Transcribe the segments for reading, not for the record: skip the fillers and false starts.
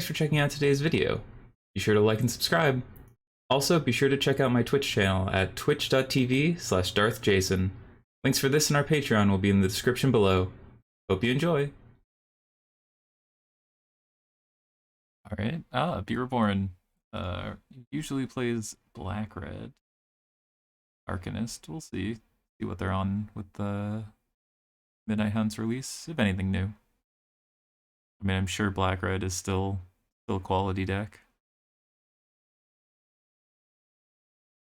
thanks for checking out today's video. Be sure to like and subscribe. Also, be sure to check out my Twitch channel at twitch.tv/darthjacen. Links for this and our Patreon will be in the description below. Hope you enjoy. Alright, Be Reborn usually plays black-red. Arcanist, we'll see what they're on with the Midnight Hunt's release, if anything new. I mean, I'm sure black-red is still a quality deck.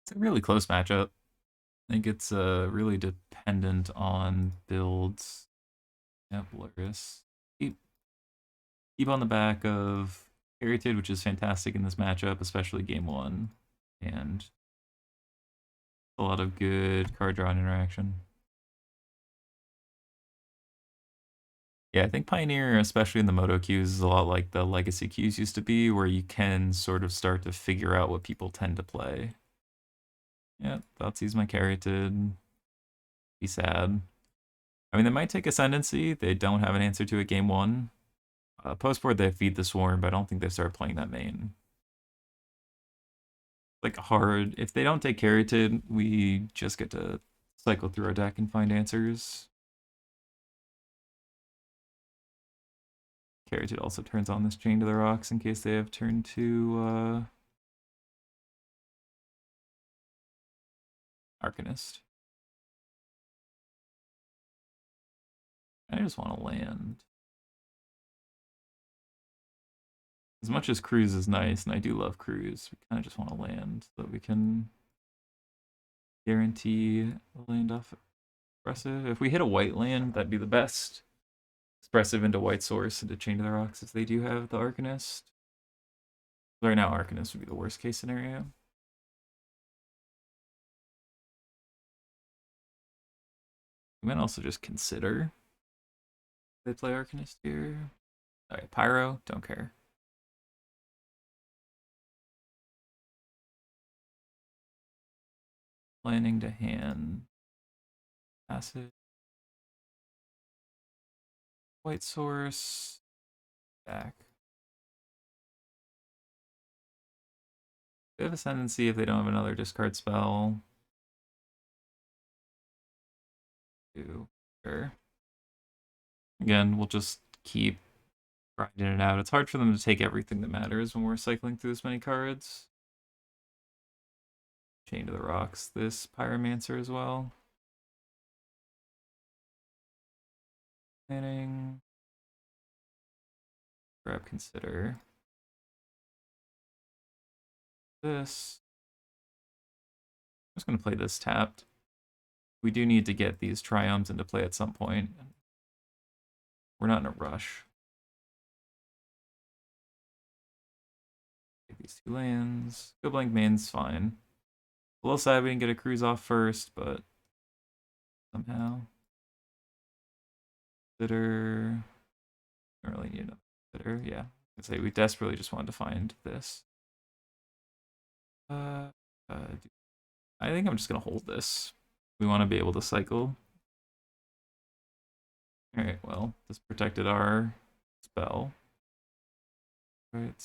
It's a really close matchup. I think it's really dependent on builds. Yeah, Blurus. Keep on the back of Heritage, which is fantastic in this matchup, especially game 1. And a lot of good card draw and interaction. Yeah, I think Pioneer, especially in the Moto queues, is a lot like the Legacy queues used to be, where you can sort of start to figure out what people tend to play. Yeah, Thoughtseize my Carroted. Be sad. I mean, they might take Ascendancy. They don't have an answer to it game 1. Postboard, they feed the Swarm, but I don't think they've started playing that main. Like, hard. If they don't take Carroted, we just get to cycle through our deck and find answers. Carroted also turns on this Chain to the Rocks in case they have turn 2 Arcanist. I just want to land. As much as Cruise is nice, and I do love Cruise, we kind of just want to land so that we can guarantee a land off Expressive. If we hit a white land, that'd be the best. Expressive into White Source into Chain to the Rocks if they do have the Arcanist. Right now, Arcanist would be the worst case scenario. We might also just consider they play Arcanist here. Alright, Pyro, don't care. Planning to hand. Acid. White Source. Back. They have Ascendancy if they don't have another discard spell. Sure. Again, we'll just keep grinding it out. It's hard for them to take everything that matters when we're cycling through this many cards. Chain to the Rocks, this Pyromancer as well. Planning. Grab Consider. This. I'm just going to play this tapped. We do need to get these Triomes into play at some point. We're not in a rush. Take these 2 lands. Go blank main's fine. A little sad we didn't get a Cruise off first, but somehow. Consider. Don't really need another consider. Yeah, I'd say we desperately just wanted to find this. I think I'm just gonna hold this. We want to be able to cycle. Alright, well, this protected our spell. Right.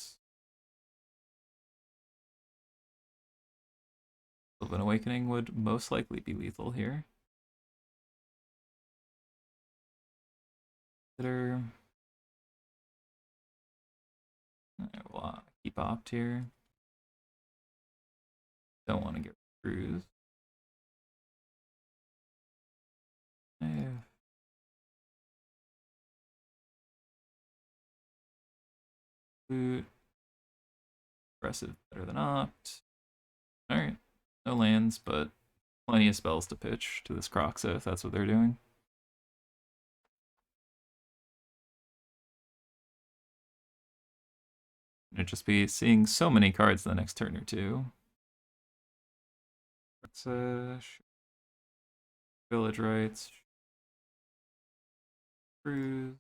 Sylvan Awakening would most likely be lethal here. Consider. Alright, we'll keep opt here. Don't want to get Cruise. Loot. Aggressive better than opt. Alright. No lands, but plenty of spells to pitch to this Croxa if that's what they're doing. It'd just be seeing so many cards the next turn or two. Let's Village Rites. Cruise.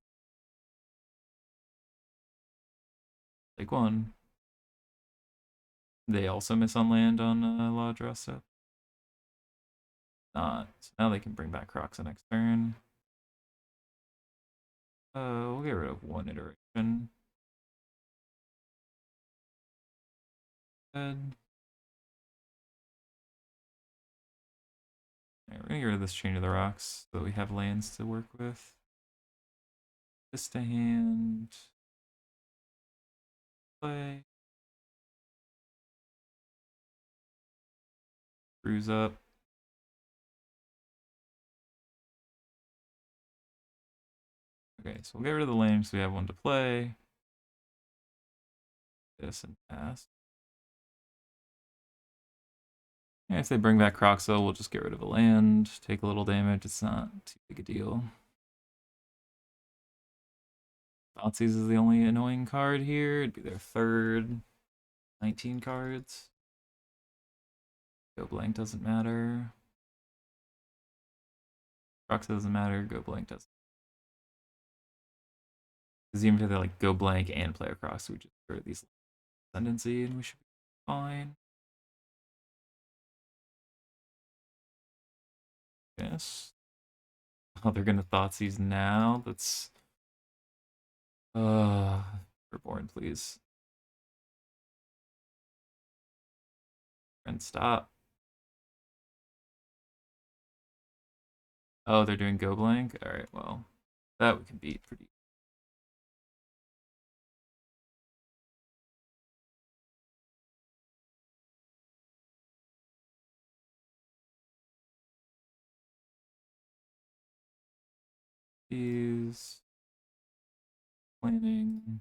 Take 1. They also miss on land on Law Draw Step. Not. So now they can bring back Croxa next turn. We'll get rid of 1 iteration. Alright, we're gonna get rid of this Chain of the Rocks so that we have lands to work with. Just a hand. Play. Screws up. Okay, so we'll get rid of the lame so we have one to play. This and pass. And if they bring back Croxel, we'll just get rid of a land, take a little damage. It's not too big a deal. Thoughtseize is the only annoying card here. It'd be their third. 19 cards. Go blank doesn't matter. Croxel doesn't matter. Go blank doesn't. Because even if they like go blank and play across, we just throw these Ascendancy and we should be fine. Yes. Oh, they're gonna Thoughtseize now. That's Reborn, please. And stop. Oh, they're doing go blank? Alright, well. That we can beat pretty. Is planning.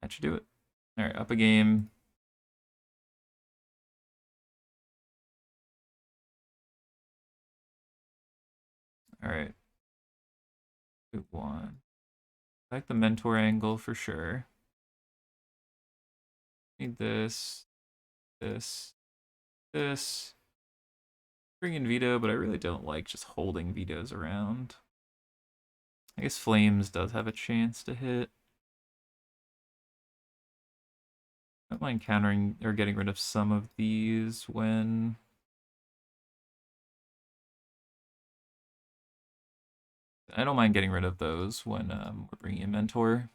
That should do it. Alright, up a game. Alright. Good one. I like the mentor angle for sure. Need this. This. This. Bring in Veto, but I really don't like just holding Vetoes around. I guess Flames does have a chance to hit. I don't mind countering or getting rid of some of these when... I don't mind getting rid of those when we're bringing in Mentor.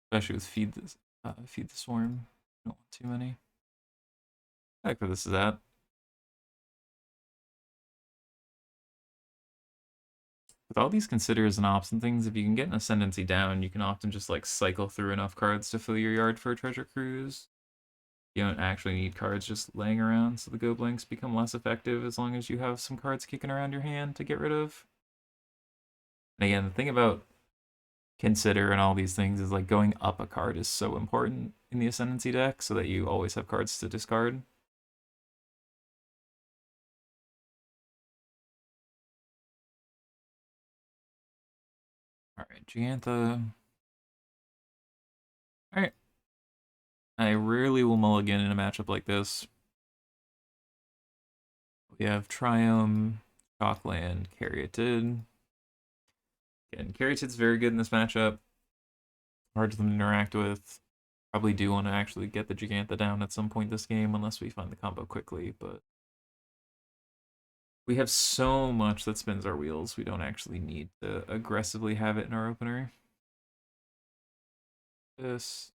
Especially with Feed the Swarm. I don't want too many. I like where this is at. With all these considers and ops and things, if you can get an Ascendancy down, you can often just like cycle through enough cards to fill your yard for a Treasure Cruise. You don't actually need cards just laying around, so the go blanks become less effective as long as you have some cards kicking around your hand to get rid of. And again, the thing about consider and all these things is like going up a card is so important in the Ascendancy deck so that you always have cards to discard. Alright, Gigantha. Alright. I rarely will mulligan in a matchup like this. We have Triumph, Shockland, Caryatid. Again, Caryatid's very good in this matchup. Hard for them to interact with. Probably do want to actually get the Gigantha down at some point this game unless we find the combo quickly, but we have so much that spins our wheels, we don't actually need to aggressively have it in our opener. This.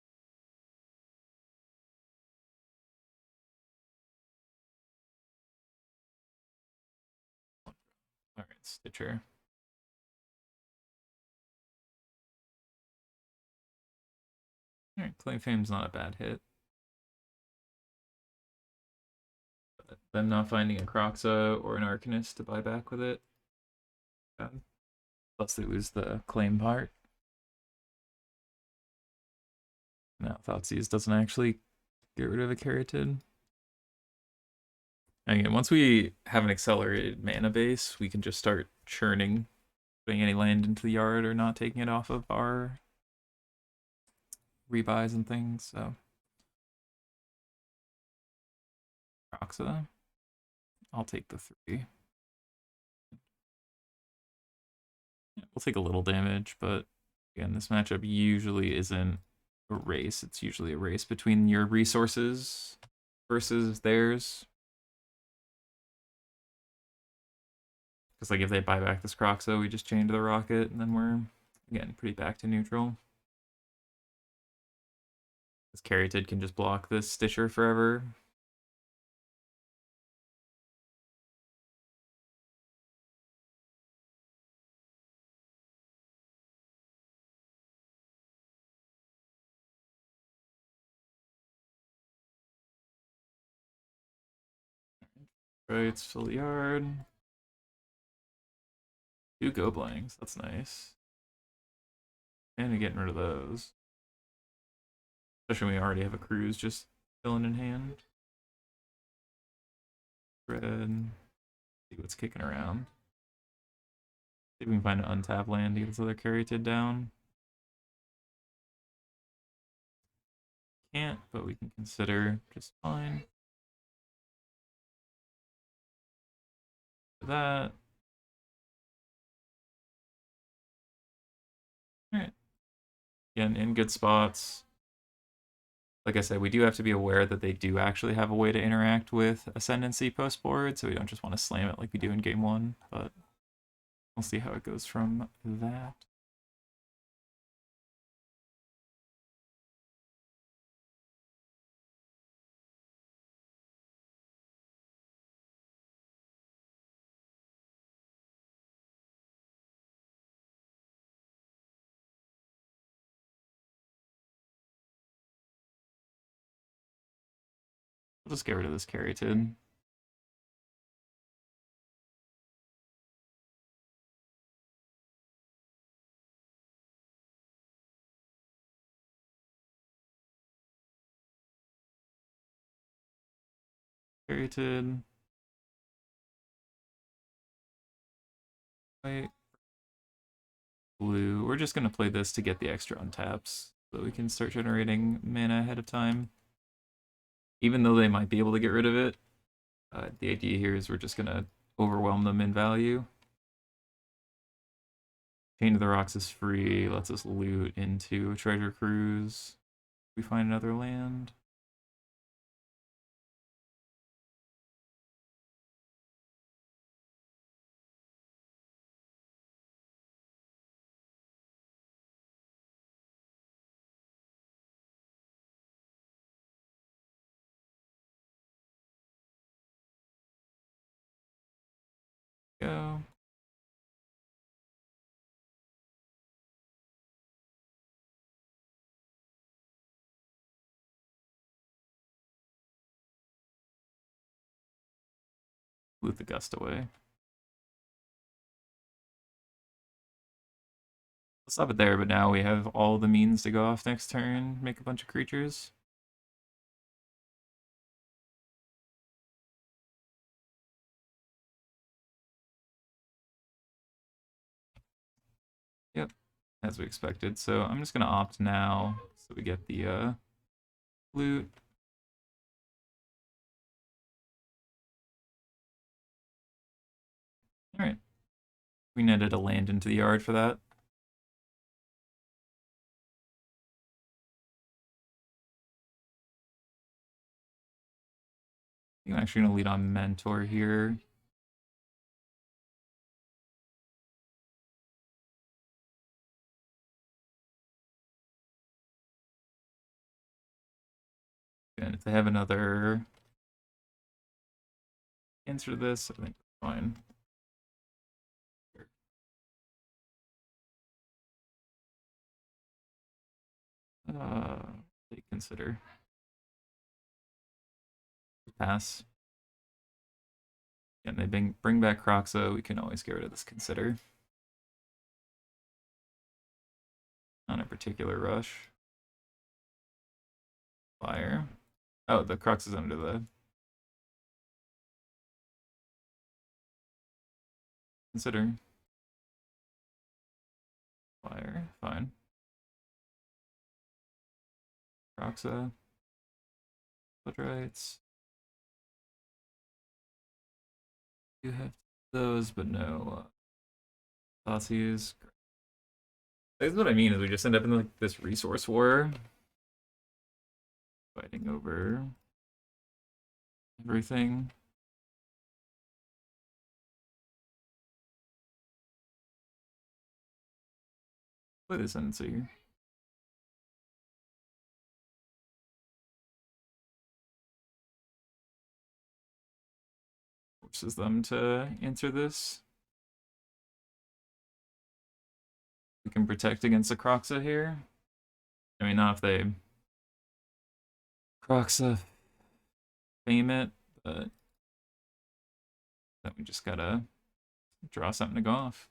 Alright, Stitcher. Alright, Claim Fame's not a bad hit. But them not finding a Croxa or an Arcanist to buy back with it. Plus they lose the claim part. Now Thoughtseize doesn't actually get rid of a Caryatid. Again, once we have an accelerated mana base, we can just start churning, putting any land into the yard or not taking it off of our rebuys and things, so. Croxa. I'll take the 3. We'll take a little damage, but again, this matchup usually isn't a race. It's usually a race between your resources versus theirs. Because like if they buy back this Croxo, we just chain to the rocket, and then we're again pretty back to neutral. This Caryatid can just block this Stitcher forever. Right, it's fill the yard. 2 go blanks, that's nice. And getting rid of those. Especially when we already have a cruise just filling in hand. Red. See what's kicking around. See if we can find an untapped land to get this other Caryatid down. Can't, but we can consider just fine. That. Alright. Again, in good spots. Like I said, we do have to be aware that they do actually have a way to interact with Ascendancy post-board, so we don't just want to slam it like we do in game 1, but we'll see how it goes from that. We'll just get rid of this Caryatid. Caryatid. White. Blue. We're just going to play this to get the extra untaps so that we can start generating mana ahead of time. Even though they might be able to get rid of it, the idea here is we're just going to overwhelm them in value. Chain of the Rocks is free, lets us loot into a treasure cruise. We find another land. Go. Loot the Gust away. Let's stop it there, but now we have all the means to go off next turn, make a bunch of creatures. Yep, as we expected. So I'm just going to opt now so we get the loot. Alright. We netted a land into the yard for that. I'm actually going to lead on Mentor here. And if they have another answer to this, I think that's fine. They consider. Pass. And they bring back Croxo, we can always get rid of this consider. Not a particular rush. Fire. Oh, the Crux is under the consider. Fire, fine. Croxa. Footrites. You have those, but no Thoughtseize. That's what I mean, is we just end up in like this resource war. Fighting over everything. Play this Ascendancy. Forces them to answer this. We can protect against a Croxa here. I mean, not if they Croxa fame it, but then we just gotta draw something to go off.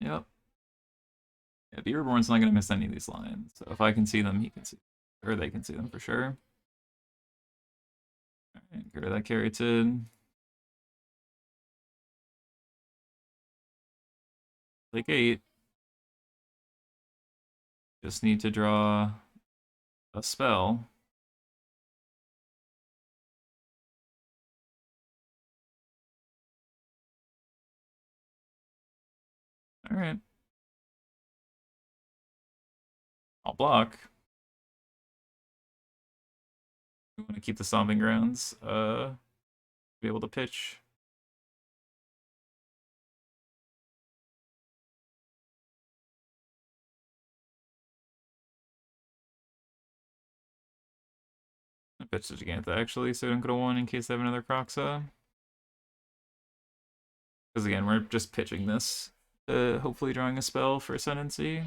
Yep. Yeah, the Reborn's not gonna miss any of these lines. So if I can see them, he can see, or they can see them for sure. All right, get rid of that Keratin. Like 8. Just need to draw a spell. All right. I'll block. We want to keep the Stomping Grounds. Be able to pitch. I pitched a Gigantha actually, so I don't go to 1 in case I have another Croxa. Because again, we're just pitching this. Hopefully drawing a spell for Ascendancy.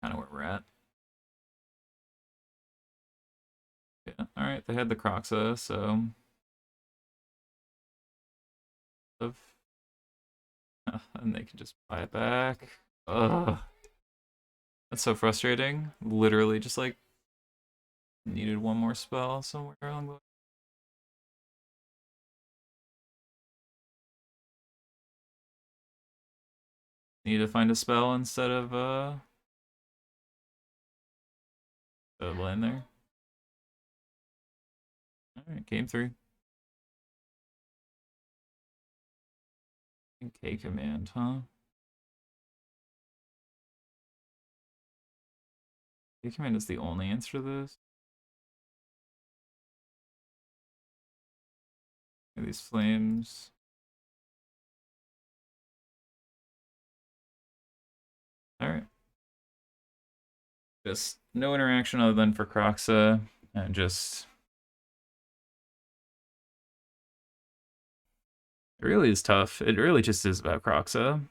Kind of where we're at. Yeah, alright, they had the Croxa, so... And they can just buy it back. Ugh. That's so frustrating. Literally just like needed one more spell somewhere along the way. Need to find a spell instead of land there. Alright, game 3. K command, huh? K command is the only answer to this. These flames. Alright. Just no interaction other than for Croxa, and just... It really is tough. It really just is about Croxa.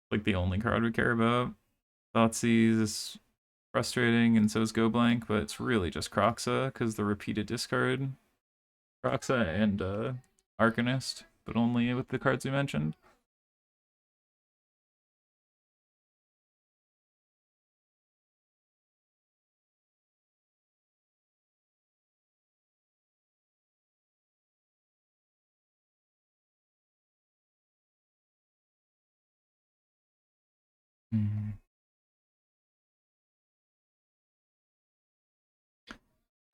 Like the only card we care about. Thoughtseize is frustrating, and so is Go Blank, but it's really just Croxa, because the repeated discard. Croxa and Arcanist, but only with the cards we mentioned.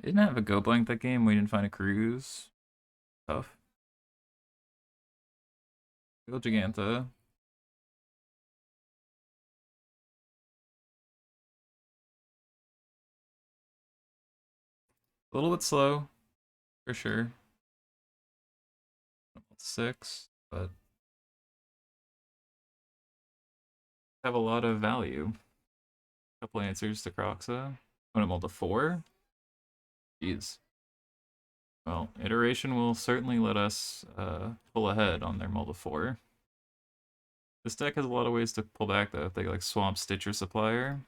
Didn't have a Go Blank that game. We didn't find a Cruise. Tough. Go Gigantha. A little bit slow, for sure. 6, but have a lot of value. Couple answers to Croxa. When to 4. Jeez. Well, Iteration will certainly let us pull ahead on their Multi 4. This deck has a lot of ways to pull back though, if they like swamp Stitcher Supplier.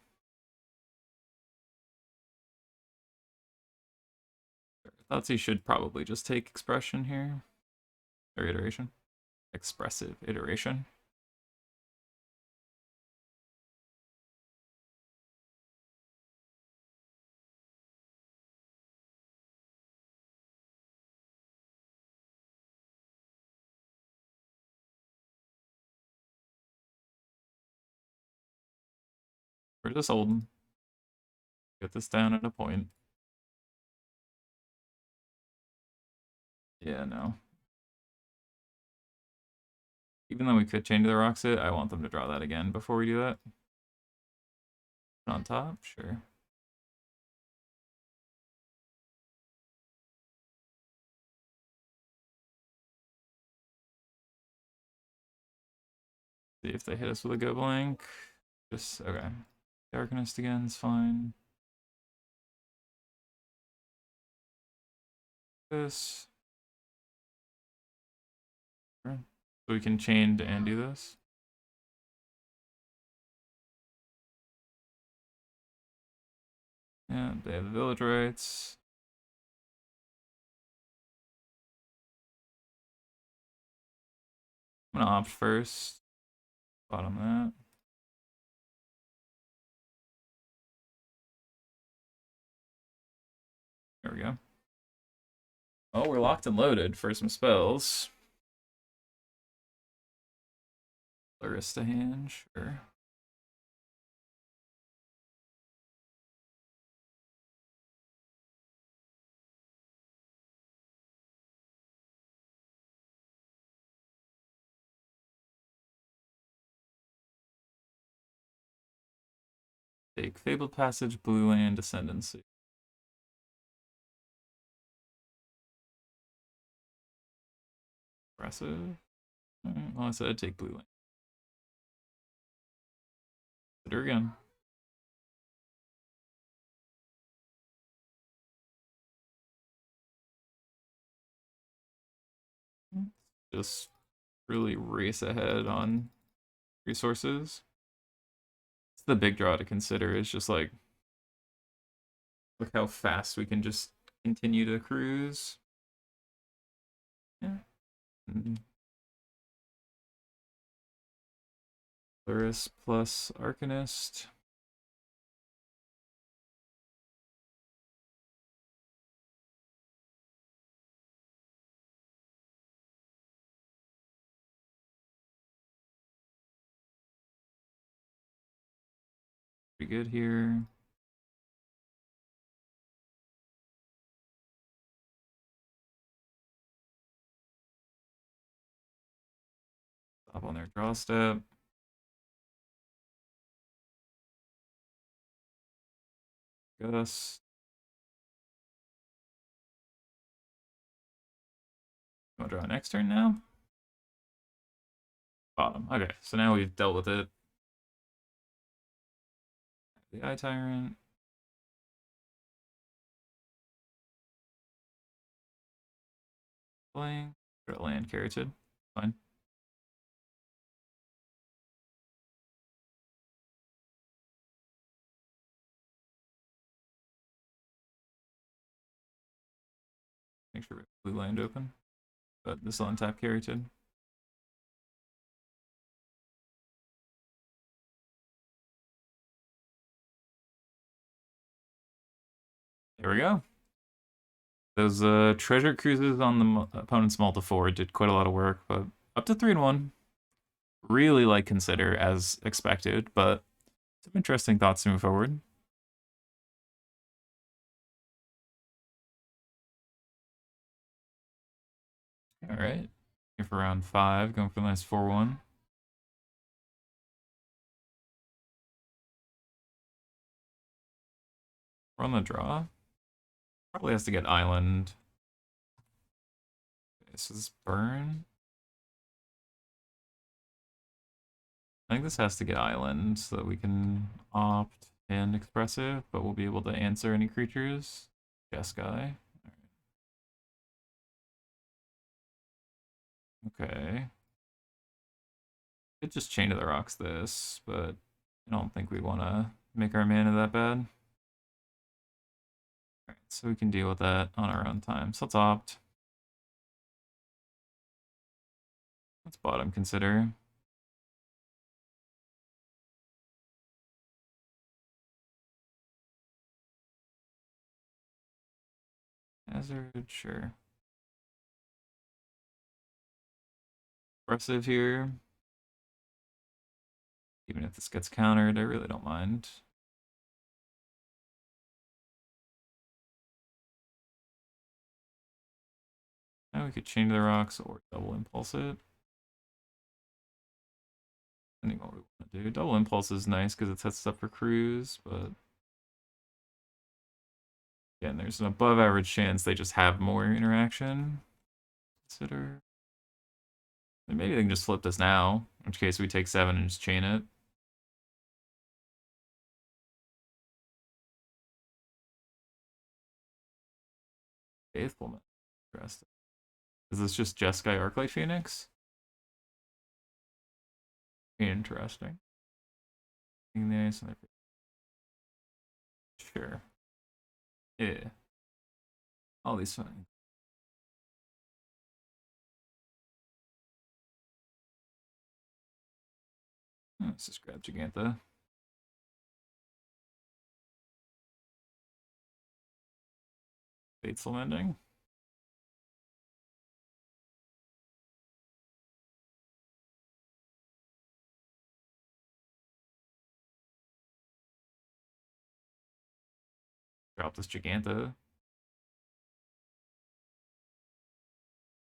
Thoughtseize should probably just take Expression here. Or Iteration. Expressive Iteration. We're just holding. Get this down at a point. Yeah, no. Even though we could chain to the rocks it, I want them to draw that again before we do that. On top, sure. See if they hit us with a go blank. Just, okay. Darkness again is fine. This. Sure. So we can chain and do this. Yeah, they have the village rights. I'm gonna opt first. Bottom that. There we go. Oh, we're locked and loaded for some spells. Larissa hand, sure. Take Fabled Passage, Blue Land, Ascendancy. Aggressive. Right, well, I said I'd take Blue Land. Consider again. Just really race ahead on resources. It's the big draw to consider. Is just like, look how fast we can just continue to cruise. Yeah. Laris plus Arcanist. Pretty good here. Stop on their draw step. Gus. Want to draw next turn now? Bottom. Okay, so now we've dealt with it. The Eye Tyrant. Playing. Land Carroted. Fine. Make sure we have blue land open. But this will untap Carroted. There we go. Those treasure cruises on the opponent's multi-4 did quite a lot of work, but up to 3-1. Really like consider as expected, but some interesting thoughts to move forward. All right. Here for round 5, going for the nice 4-1. We're on the draw. Probably has to get island. This is burn. I think this has to get island so that we can opt and expressive, but we'll be able to answer any creatures. Jeskai. Okay. Could just chain to the rocks this, but I don't think we want to make our mana that bad. Alright, so we can deal with that on our own time. So let's opt. Let's bottom consider. Hazard, sure. Aggressive here. Even if this gets countered, I really don't mind. Now we could chain to the rocks or double impulse it. Depending on what we want to do. Double Impulse is nice because it sets us up for cruise, but again, there's an above average chance they just have more interaction. Consider. And maybe they can just flip this now, in which case we take 7 and just chain it. Faithfulness. Interesting. Is this just Jeskai Arclight Phoenix? Interesting. Nice. Sure. Yeah. All these fine. Let's just grab Giganta. Fateful Ending. Drop this Giganta.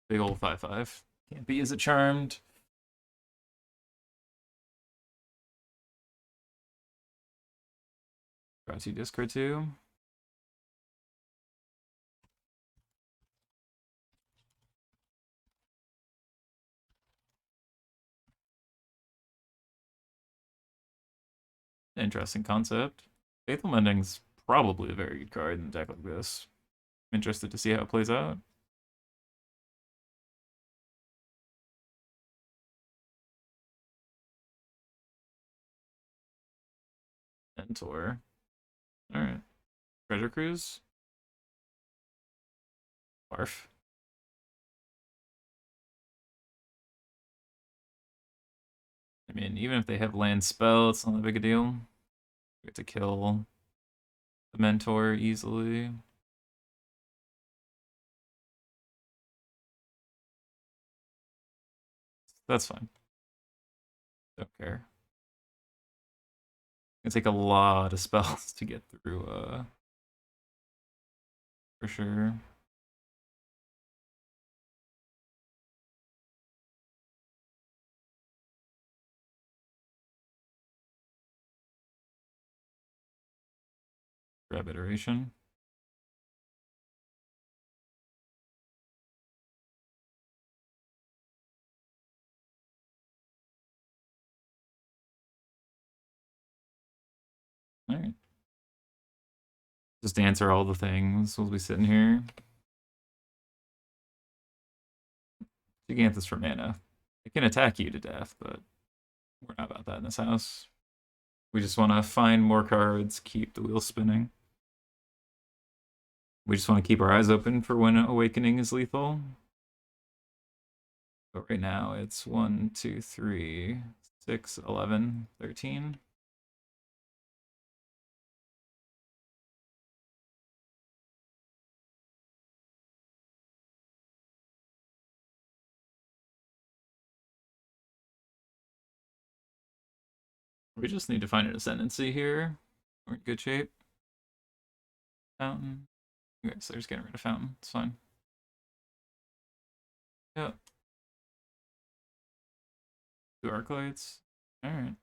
Big old 5/5. Can't be as it charmed. Draw 2 discard 2. Interesting concept. Faithful Ending's probably a very good card in a deck like this. I'm interested to see how it plays out. Mentor. Alright. Treasure Cruise. Barf. I mean, even if they have land spell, it's not a big a deal. We get to kill the Mentor easily. That's fine. Don't care. It's gonna take a lot of spells to get through, for sure. Grab Iteration. Alright. Just answer all the things. We'll be sitting here. Gigantha's for mana. It can attack you to death, but we're not about that in this house. We just want to find more cards, keep the wheel spinning. We just want to keep our eyes open for when Awakening is lethal. But right now it's 1, 2, 3, 6, 11, 13. We just need to find an Ascendancy here. We're in good shape. Fountain. Okay, so they're just getting rid of Fountain. It's fine. Yep. 2 Arclights. Alright.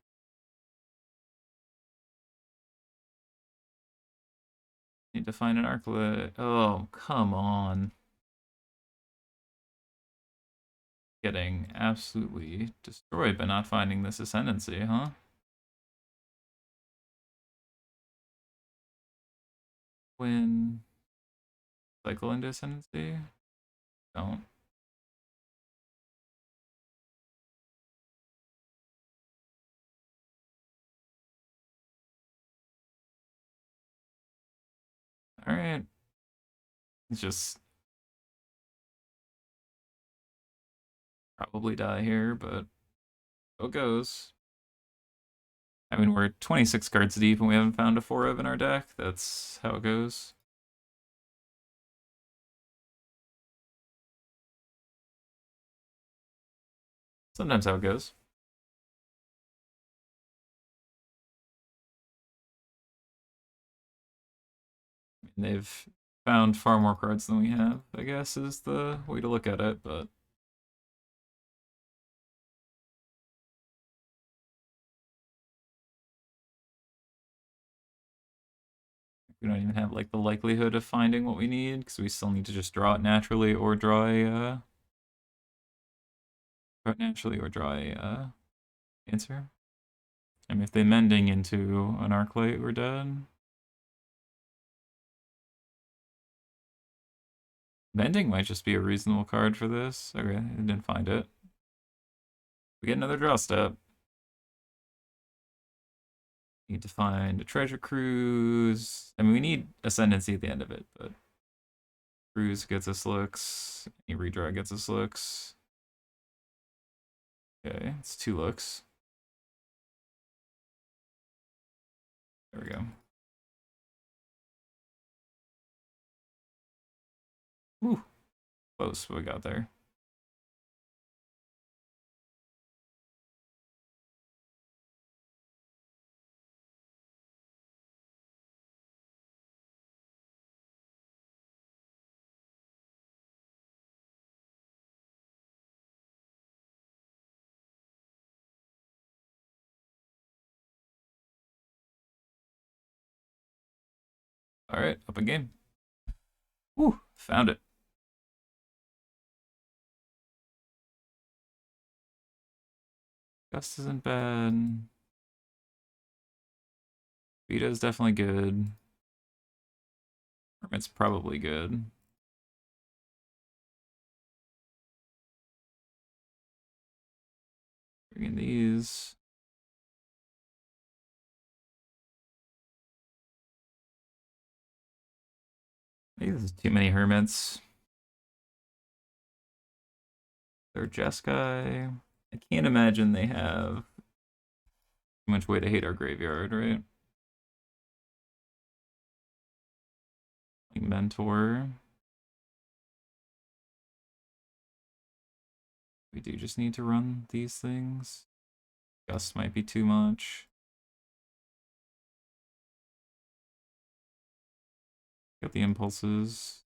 Need to find an Arclight. Oh, come on. Getting absolutely destroyed by not finding this Ascendancy, huh? When cycle into Ascendancy? Don't. Alright. It's just probably die here, but so it goes. I mean, we're 26 cards deep and we haven't found a 4 of in our deck. That's how it goes. Sometimes how it goes. They've found far more cards than we have, I guess, is the way to look at it, but We don't even have like the likelihood of finding what we need because we still need to just draw it naturally or draw a answer. I mean, if they mending into an Arclight, we're dead. Mending might just be a reasonable card for this. Okay, I didn't find it. We get another draw step. Need to find a treasure cruise. I mean, we need ascendancy at the end of it, but cruise gets us looks. Any redraw gets us looks. Okay, it's 2 looks. There we go. Ooh, close what we got there. All right, up a game. Woo, found it. Gust isn't bad. Vita's definitely good. Hermit's probably good. Bringing these. Maybe this is too many Hermits. They're Jeskai. I can't imagine they have too much way to hate our graveyard, right? Like Mentor. We do just need to run these things. Gust might be too much. Got the impulses.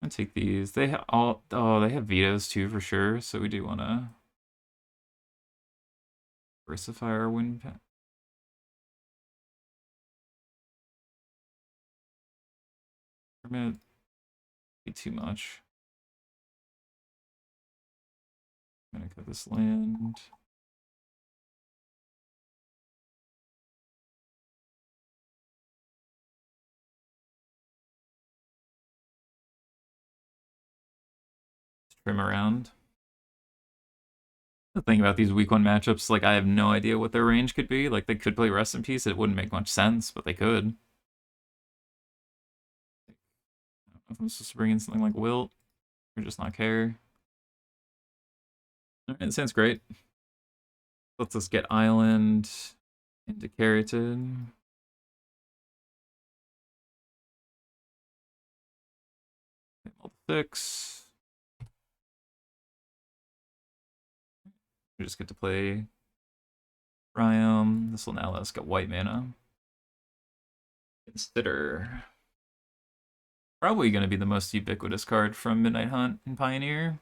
I'll take these. They they have vetoes too for sure, so we do want to diversify our win path. Permit be too much. I'm gonna cut this land. Trim around. The thing about these week 1 matchups, like I have no idea what their range could be. Like they could play Rest in Peace, it wouldn't make much sense, but they could. I don't know if I'm supposed to bring in something like Wilt or just not care. Alright, it sounds great. Let's just get Island into Keratin. 6. We just get to play Ryam. This will now let us get white mana. Consider. Probably going to be the most ubiquitous card from Midnight Hunt and Pioneer.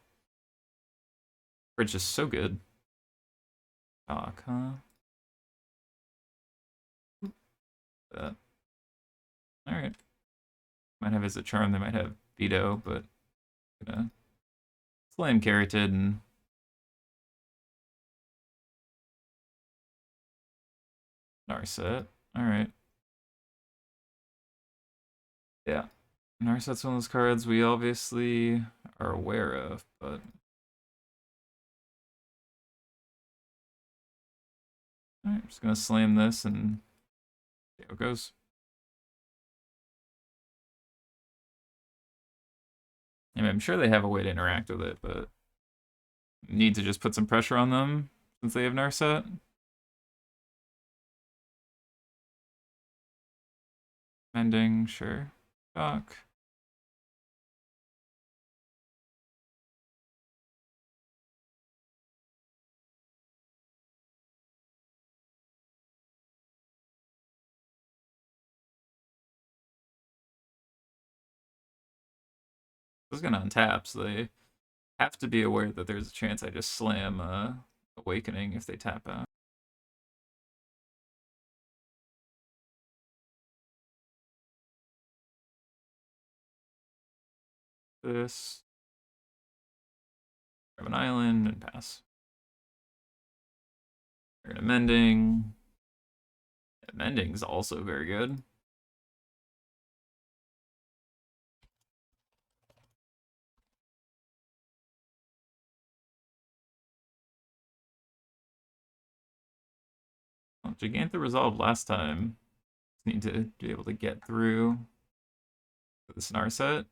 It's just so good. Doc, huh? Alright. Might have Visit Charm, they might have Veto, but I'm gonna flame Keratin and Narset. Alright. Yeah. Narset's one of those cards we obviously are aware of, but alright, just gonna slam this and see how it goes. I mean, I'm sure they have a way to interact with it, but need to just put some pressure on them since they have Narset. Mending, sure. Doc. I was gonna untap, so they have to be aware that there's a chance I just slam Awakening if they tap out. this. Grab an island and pass. We're gonna mending. Yeah, mending's also very good. Well, Gigantha resolved last time. Need to be able to get through the Snar set.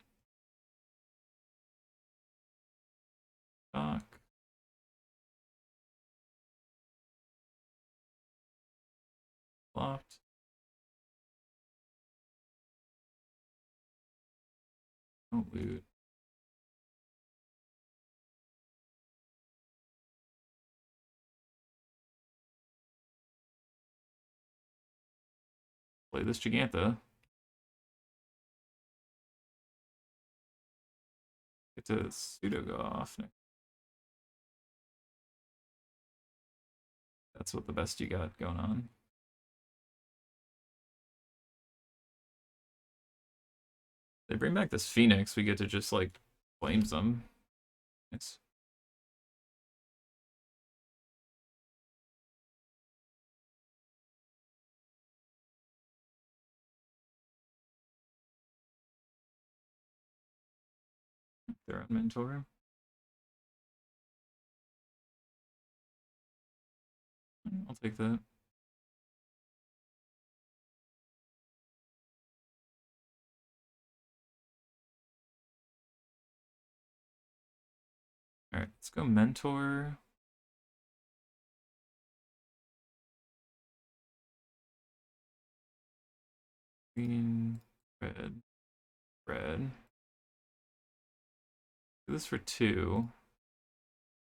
Dock. Flopped. Oh, loot. Play this Gigantha. Get to pseudo go off. That's what the best you got going on. They bring back this Phoenix, we get to just like flames them. It's their own mentor. I'll take that. Alright, let's go mentor. Green, red, red. Do this for 2.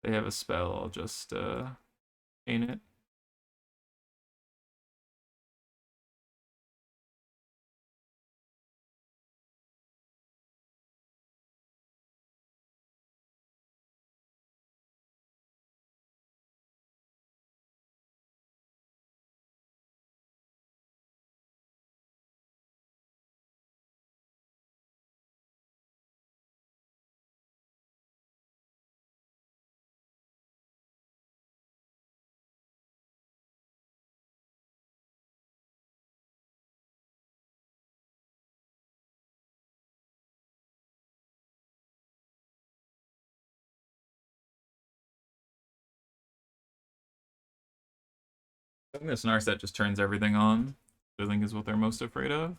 They have a spell, I'll just chain it. I think this Narset just turns everything on, which I think is what they're most afraid of.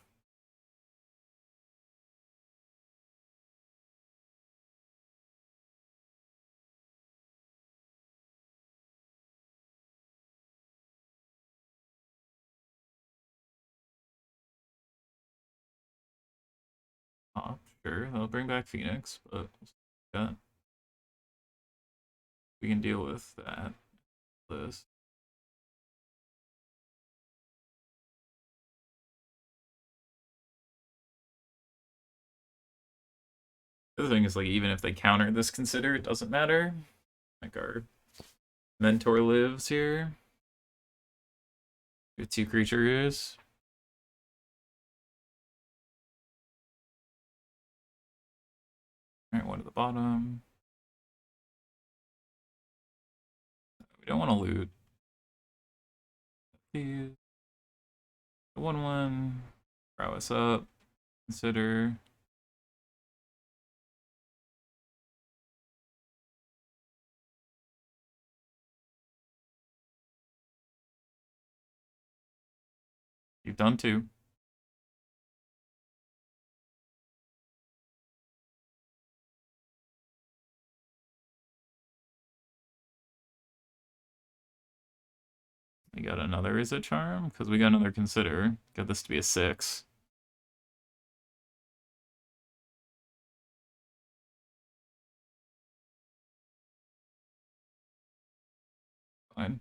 Oh, sure, they'll bring back Phoenix, but yeah, we can deal with that. This. The other thing is, like, even if they counter this consider, it doesn't matter. Like, our mentor lives here. We have 2 creatures. Alright, 1 at the bottom. We don't want to loot. These. 1/1. Throw us up. Consider. You've done 2. We got another Is It Charm? Because we got another Consider. Got this to be a 6. Fine.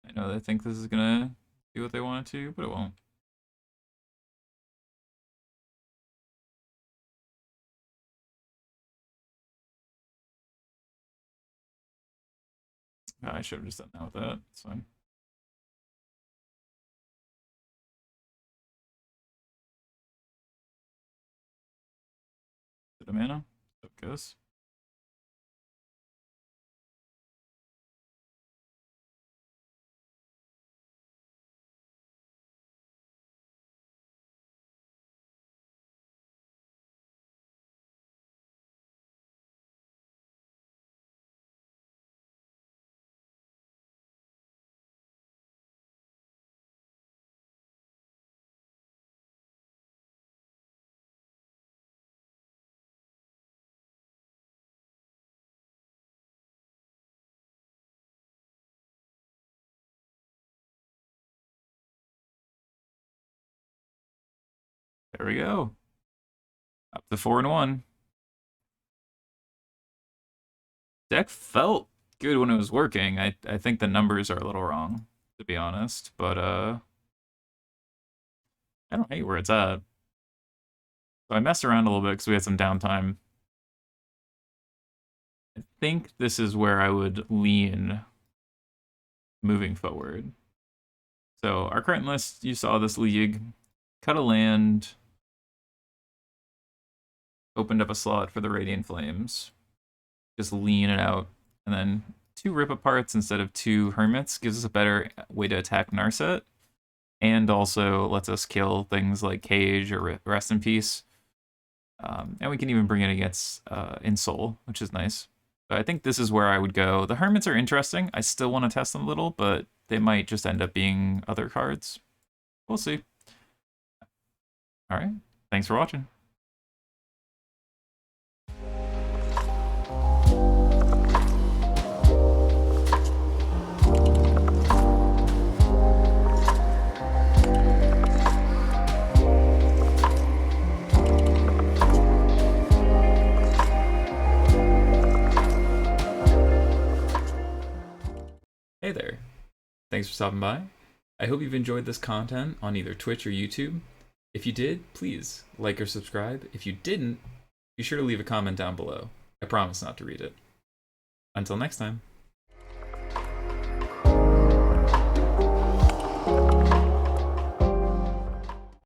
I know they think this is gonna do what they want it to, but it won't. I should have just done that with that. It's fine. bit of mana. So it goes. There we go. Up to 4-1. Deck felt good when it was working. I think the numbers are a little wrong, to be honest, but I don't hate where it's at. So I messed around a little bit because we had some downtime. I think this is where I would lean moving forward. So our current list, you saw this league, cut a land, opened up a slot for the Radiant Flames, just lean it out, and then 2 Rip Aparts instead of 2 Hermits gives us a better way to attack Narset, and also lets us kill things like Cage or Rest in Peace. And we can even bring it against Insoul, which is nice. So I think this is where I would go. The Hermits are interesting. I still want to test them a little, but they might just end up being other cards. We'll see. All right. Thanks for watching. Hey there. Thanks for stopping by. I hope you've enjoyed this content on either Twitch or YouTube. If you did, please like or subscribe. If you didn't, be sure to leave a comment down below. I promise not to read it. Until next time.